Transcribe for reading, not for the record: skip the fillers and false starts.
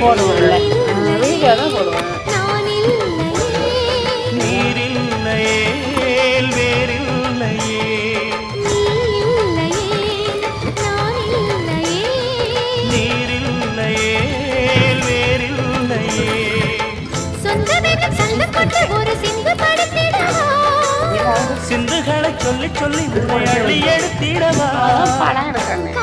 போடுவேன்ல video தான் போடுவேன். நீரில்லையே வேறில்லையே நீரில்லையே வேறில்லையே சிந்துகளை சொல்லி சொல்லி உன்னை அள்ளி எடுத்திடவா படம் எடுக்கணும்.